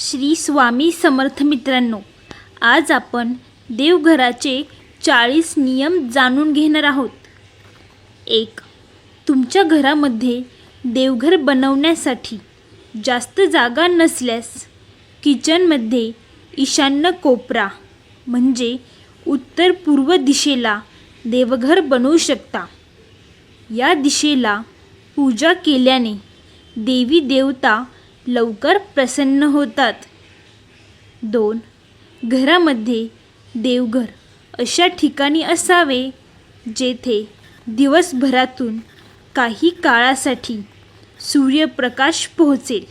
श्री स्वामी समर्थ मित्रांनो, आज आपण देवघराचे 40 नियम जाणून घेणार आहोत. 1. तुमच्या घरामध्ये देवघर बनवण्यासाठी जास्त जागा नसल्यास किचनमध्ये ईशान्य कोपरा म्हणजे उत्तर पूर्व दिशेला देवघर बनवू शकता. या दिशेला पूजा केल्याने देवी देवता लवकर प्रसन्न होतात. 2. घरामध्ये देवघर अशा ठिकाणी असावे जेथे दिवसभरातून काही काळासाठी सूर्यप्रकाश पोहोचेल.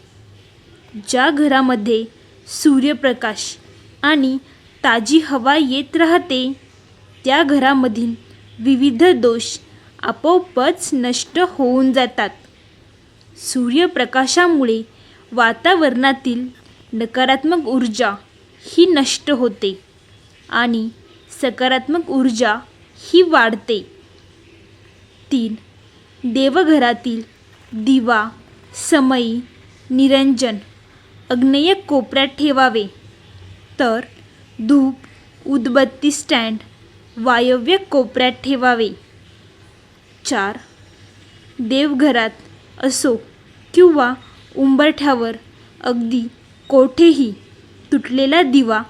ज्या घरामध्ये सूर्यप्रकाश आणि ताजी हवा येत राहते त्या घरामधील विविध दोष आपोआपच नष्ट होऊन जातात. सूर्यप्रकाशामुळे वातावरणातील नकारात्मक ऊर्जा ही नष्ट होते आणि सकारात्मक ऊर्जा ही वाढते. 3. देवघरातील दिवा, समई, निरंजन आग्नेय कोपऱ्यात ठेवावे, तर धूप, उदबत्ती स्टँड वायव्य कोपऱ्यात ठेवावे. 4. देवघरात असो किंवा उंबरठ्यावर अगदी कोठेही तुटलेला दिवा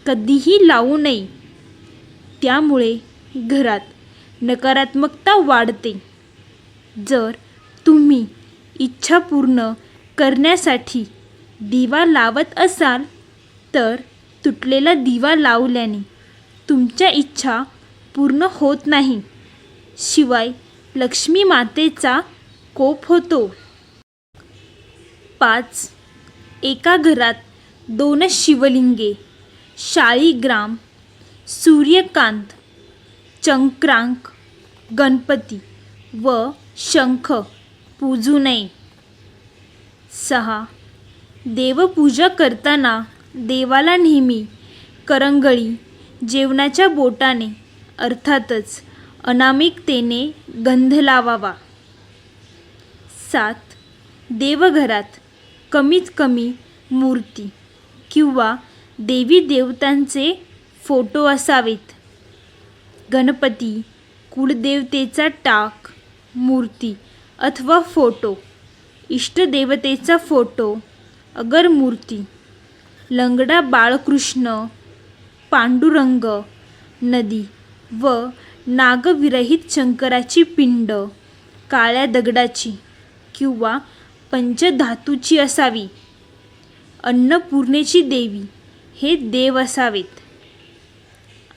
कधीही लावू नये. त्यामुळे घरात नकारात्मकता वाढते. जर तुम्ही इच्छा पूर्ण करण्यासाठी दिवा लावत असाल तर तुटलेला दिवा लावल्याने तुमच्या इच्छा पूर्ण होत नाही, शिवाय लक्ष्मी मातेचा कोप होतो. 5. एका घरात 2 शिवलिंगे, शाळीग्राम, सूर्यकांत, चक्रांक, गणपती व शंख पूजू नये. 6. देवपूजा करताना देवाला नेहमी करंगळी जेवणाच्या बोटाने अर्थातच अनामिकतेने गंध लावावा. 7. देवघरात कमीत कमी मूर्ती किंवा देवी देवतांचे फोटो असावेत. गणपती, कुलदेवतेचा टाक, मूर्ती अथवा फोटो, इष्टदेवतेचा फोटो अगर मूर्ती, लंगडा बाळकृष्ण, पांडुरंग, नदी व नागविरहित शंकराची पिंड काळ्या दगडाची किंवा पंचधातूची असावी. अन्नपूर्णेची देवी हे देव असावेत.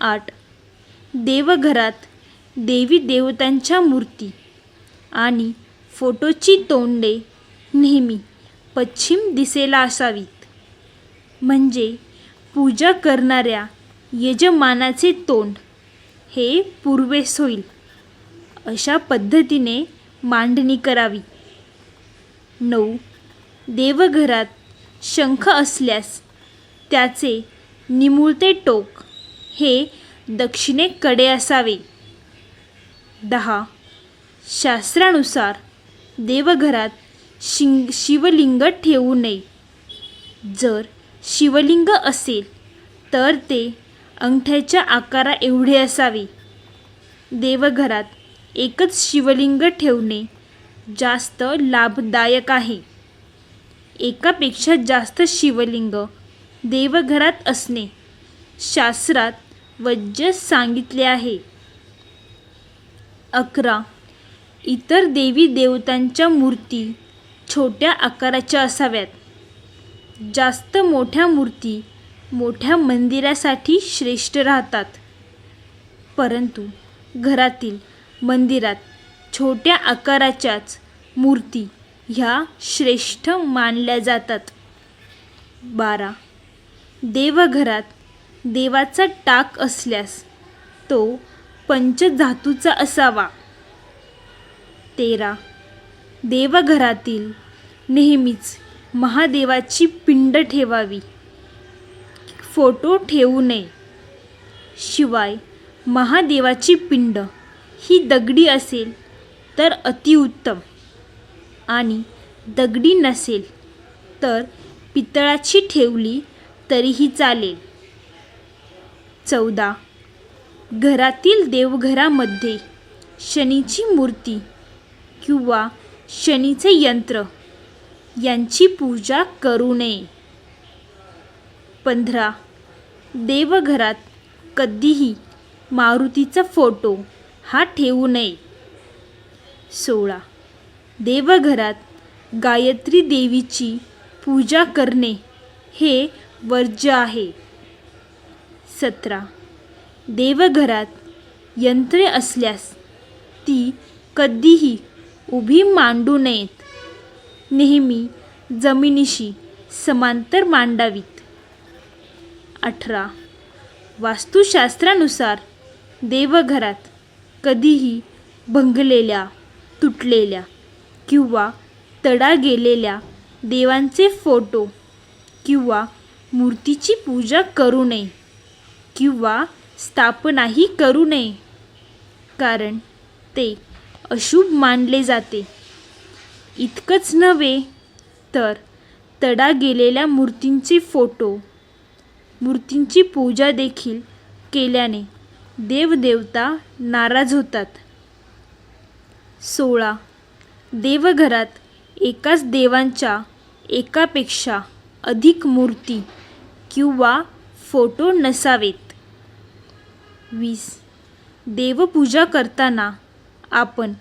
8. देवघरात देवी देवतांच्या मूर्ती आणि फोटोची तोंडे नेहमी पश्चिम दिशेला असावीत, म्हणजे पूजा करणाऱ्या यजमानाचे तोंड हे पूर्वेस होईल. अशा पद्धतीने मांडणी करावी. 9. देवघरात शंख असल्यास त्याचे निमुळते टोक हे दक्षिणेकडे असावे. 10. शास्त्रानुसार देवघरात शिवलिंग ठेवू नये. जर शिवलिंग असेल तर ते अंगठ्याच्या आकारा एवढे असावे. देवघरात एकच शिवलिंग ठेवणे जास्त लाभदायक आहे. एकापेक्षा जास्त शिवलिंग देवघरात असणे शास्त्रात वज्ज सांगितले आहे. 11. इतर देवी देवतांच्या मूर्ती छोट्या आकाराच्या असाव्यात. जास्त मोठ्या मूर्ती मोठ्या मंदिरासाठी श्रेष्ठ राहतात, परंतु घरातील मंदिरात छोट्या आकाराच्याच मूर्ती ह्या श्रेष्ठ मानल्या जातात. 12. देवघरात देवाचा टाक असल्यास तो पंचधातूचा असावा. 13. देवघरातील नेहमीच महादेवाची पिंड ठेवावी, फोटो ठेवू नये. शिवाय महादेवाची पिंड ही दगडी असेल तर अतिउत्तम आणि दगडी नसेल तर पितळाची ठेवली तरीही चालेल. 14. घरातील देवघरामध्ये शनीची मूर्ती किंवा शनीचे यंत्र यांची पूजा करू नये. 15. देवघरात कधीही मारुतीचा फोटो हा ठेवू नये. 16. देवघरात गायत्री देवीची पूजा करणे हे वर्ज्य आहे. 17. देवघरात यंत्रे असल्यास ती कधीही उभी मांडू नयेत. नेहमी जमिनीशी समांतर मांडावीत. 18. वास्तुशास्त्रानुसार देवघरात कधीही भंगलेल्या, तुटलेल्या किंवा तडा गेलेल्या देवांचे फोटो किंवा मूर्तीची पूजा करू नये किंवा स्थापनाही करू नये, कारण ते अशुभ मानले जाते. इतकंच नव्हे तर तडा गेलेल्या मूर्तींचे फोटो, मूर्तींची पूजा देखील केल्याने देवदेवता नाराज होतात. 16. देवघरात एकाच देवांच्या एकापेक्षा अधिक मूर्ती किंवा फोटो नसावेत. 20. देवपूजा करताना आपण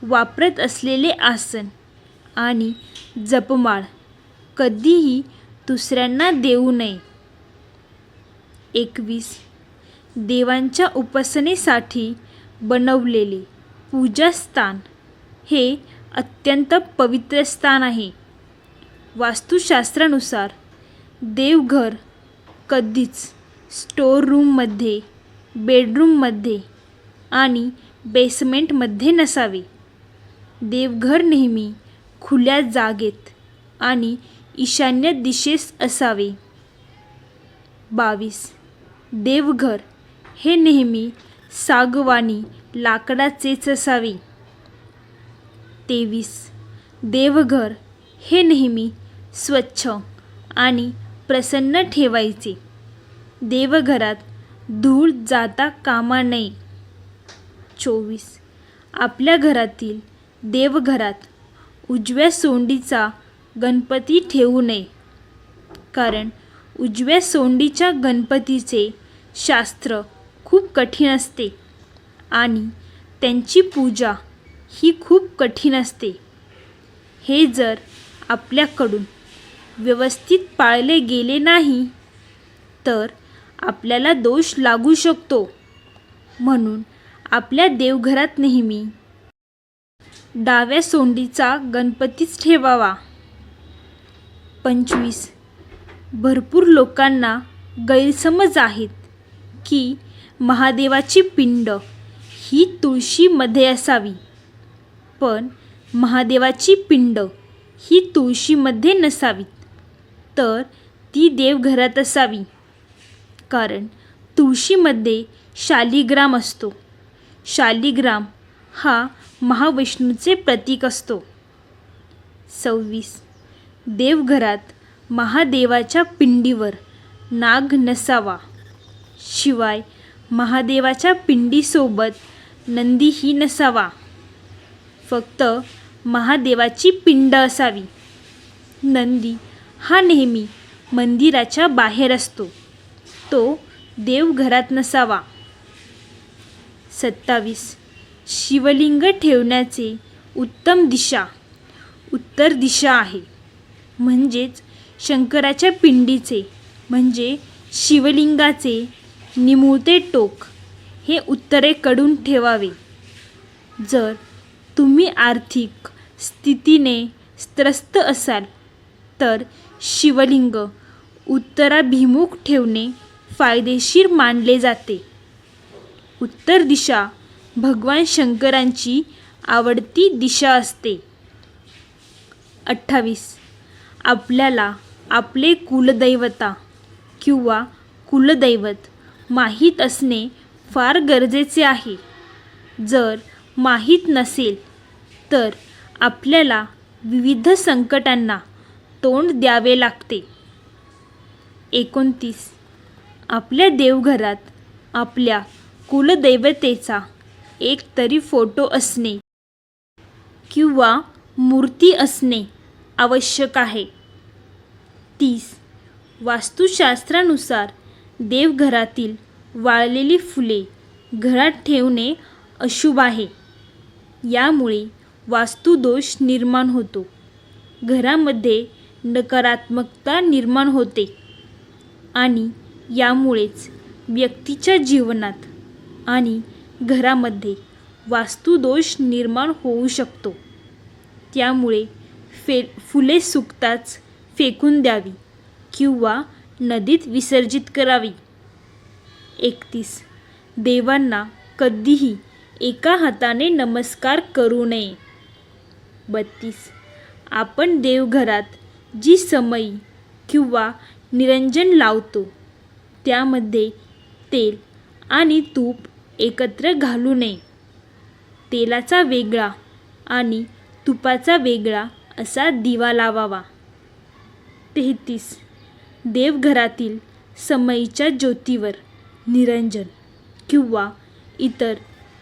वापरत असलेले आसन आणि जपमाळ कधीही दुसऱ्यांना देऊ नये. 21. देवांच्या उपासनेसाठी बनवलेले पूजास्थान हे अत्यंत पवित्र स्थान आहे. वास्तुशास्त्रानुसार देवघर कधीच स्टोअर रूममध्ये, बेडरूममध्ये आणि बेसमेंटमध्ये नसावे. देवघर नेहमी खुल्या जागेत आणि ईशान्य दिशेस असावे. 22. देवघर हे नेहमी सागवानी लाकडाचेच असावे. 23. देवघर हे नेहमी स्वच्छ आणि प्रसन्न ठेवायचे. देवघरात धूळ जाता कामा नये. 24. आपल्या घरातील देवघरात उजव्या सोंडीचा गणपती ठेवू नये, कारण उजव्या सोंडीच्या गणपतीचे शास्त्र खूप कठीण असते आणि त्यांची पूजा ही खूप कठीण असते. हे जर आपल्याकडून व्यवस्थित पाळले गेले नाही तर आपल्याला दोष लागू शकतो. म्हणून आपल्या देवघरात नेहमी डाव्या सोंडीचा गणपतीच ठेवावा. 25. भरपूर लोकांना गैरसमज आहेत की महादेवाची पिंड ही तुळशीमध्ये असावी, पण महादेवाची पिंड ही तुळशीमध्ये नसावी, तर ती देवघरात असावी, कारण तुळशीमध्ये शालिग्राम असतो. शालिग्राम हा महाविष्णूचे प्रतीक असतो. 26. देवघरात महादेवाच्या पिंडीवर नाग नसावा. शिवाय महादेवाच्या पिंडीसोबत नंदीही नसावा. फक्त महादेवाची पिंड असावी. नंदी हा नेहमी मंदिराच्या बाहेर असतो, तो देवघरात नसावा. 27. शिवलिंग ठेवण्याचे उत्तम दिशा उत्तर दिशा आहे. म्हणजेच शंकराच्या पिंडीचे म्हणजे शिवलिंगाचे निमुळते टोक हे उत्तरेकडून ठेवावे. जर तुम्ही आर्थिक स्थितीने त्रस्त असाल तर शिवलिंग उत्तराभिमुख ठेवणे फायदेशीर मानले जाते. उत्तर दिशा भगवान शंकरांची आवडती दिशा असते. 28. आपल्याला आपले कुलदैवता किंवा कुलदैवत माहीत असणे फार गरजेचे आहे. जर माहीत नसेल तर आपल्याला विविध संकटांना तोंड द्यावे लागते. 29. आपल्या देवघरात आपल्या कुलदैवतेचा एक तरी फोटो असणे किंवा मूर्ती असणे आवश्यक आहे. 30. वास्तुशास्त्रानुसार देवघरातील वाळलेली फुले घरात ठेवणे अशुभ आहे. यामुळे वास्तुदोष निर्माण होतो. घरामध्ये नकारात्मकता निर्माण होते आणि यामुळेच व्यक्तीच्या जीवनात आणि घरामध्ये वास्तुदोष निर्माण होऊ शकतो. त्यामुळे फुले सुकताच फेकून द्यावी किंवा नदीत विसर्जित करावी. 31. देवांना कधीही एका हाताने नमस्कार करू नये. 32. आपण देवघरात जी समई किंवा निरंजन लावतो त्यामध्ये तेल आणि तूप एकत्र घालू नये. तेलाचा वेगळा आणि तुपाचा वेगळा असा दिवा लावावा. 33. देवघरातील समईच्या ज्योतीवर निरंजन किंवा इतर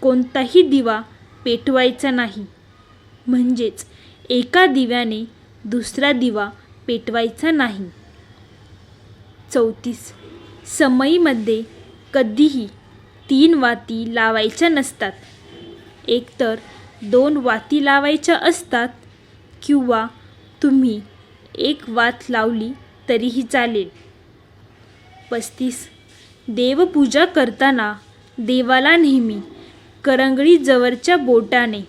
कोणताही दिवा पेटवायचा नाही. म्हणजेच एका दिव्याने दुसरा दिवा पेटवायचा नाही. 34. समईमध्ये कधीही 3 वाती लावायच्या नसतात. एकतर 2 वाती लावायच्या असतात किंवा तुम्ही 1 वात लावली तरीही चालेल. 35. देवपूजा करताना देवाला नेहमी करंगळीजवळच्या बोटाने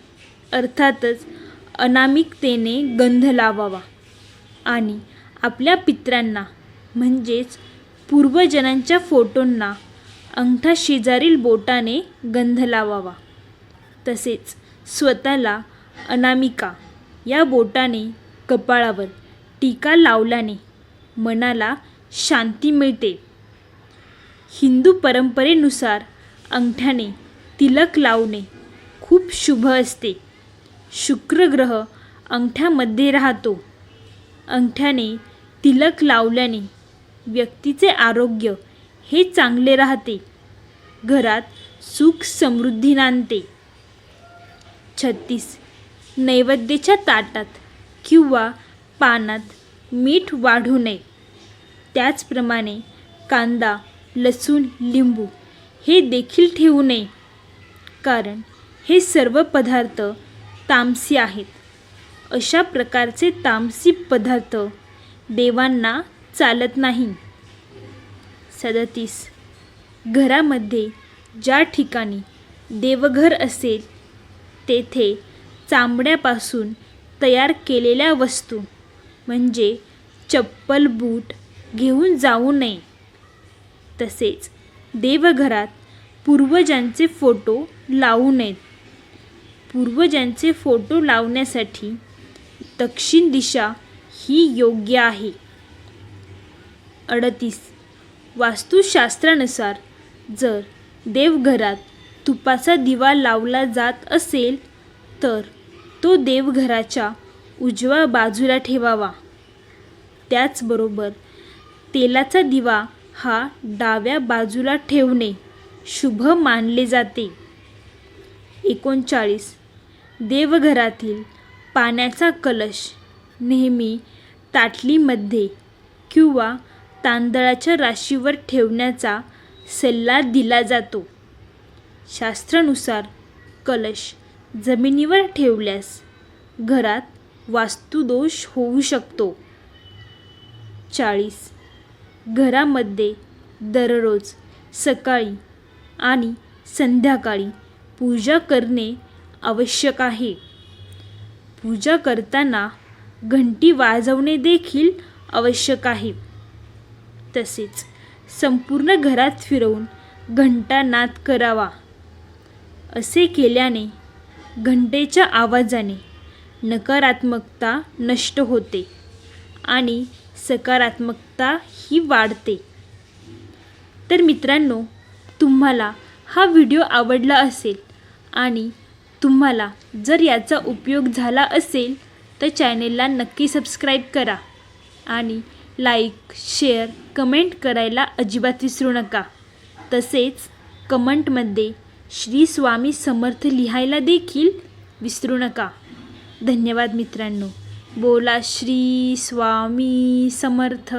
अर्थातच अनामिकतेने गंध लावावा आणि आपल्या पितरांना म्हणजेच पूर्वजनांच्या फोटोंना अंगठा शेजारील बोटाने गंध लावावा. तसेच स्वतःला अनामिका या बोटाने कपाळावर टीका लावल्याने मनाला शांती मिळते. हिंदू परंपरेनुसार अंगठ्याने तिलक लावणे खूप शुभ असते. शुक्र ग्रह अंगठ्यामध्ये राहतो. अंगठ्याने तिलक लावल्याने व्यक्तीचे आरोग्य हे चांगले राहते. घरात सुख समृद्धी नांदते. 36. नैवेद्याच्या ताटात किंवा पानात मीठ वाढू नये. त्याचप्रमाणे कांदा, लसूण, लिंबू हे देखील ठेवू नये, कारण हे सर्व पदार्थ तामसी आहेत. अशा प्रकारचे तामसी पदार्थ देवांना चालत नाही. 37. घरामध्ये ज्या ठिकाणी देवघर असेल तेथे चामड्यापासून तयार केलेल्या वस्तू म्हणजे चप्पल, बूट घेऊन जाऊ नये. तसेच देवघरात पूर्वजांचे फोटो लावू नयेत. पूर्वजांचे फोटो लावण्यासाठी दक्षिण दिशा ही योग्य आहे. 38. वास्तुशास्त्रानुसार जर देवघरात तुपाचा दिवा लावला जात असेल तर तो देवघराच्या उजव्या बाजूला ठेवावा. त्याचबरोबर तेलाचा दिवा हा डाव्या बाजूला ठेवणे शुभ मानले जाते. 39. देवघरातील पाण्याचा कलश नेहमी ताटलीमध्ये किंवा तांदळाच्या राशीवर ठेवण्याचा सल्ला दिला जातो. शास्त्रानुसार कलश जमिनीवर ठेवल्यास घरात वास्तुदोष होऊ शकतो. 40. घरामध्ये दररोज सकाळी आणि संध्याकाळी पूजा करणे आवश्यक आहे. पूजा करताना घंटी वाजवणे देखील आवश्यक आहे. तसेच संपूर्ण घरात फिरवून घंटानाद करावा. असे केल्याने घंटेच्या आवाजाने नकारात्मकता नष्ट होते आणि सकारात्मकता ही वाढते. तर मित्रांनो, तुम्हाला हा व्हिडिओ आवडला असेल आणि तुम्हाला जर याचा उपयोग झाला असेल तर चॅनेलला नक्की सबस्क्राईब करा आणि लाईक, शेअर, कमेंट करायला अजिबात विसरू नका. तसेच कमेंटमध्ये श्री स्वामी समर्थ लिहायला देखील विसरू नका. धन्यवाद मित्रांनो. बोला श्री स्वामी समर्थ.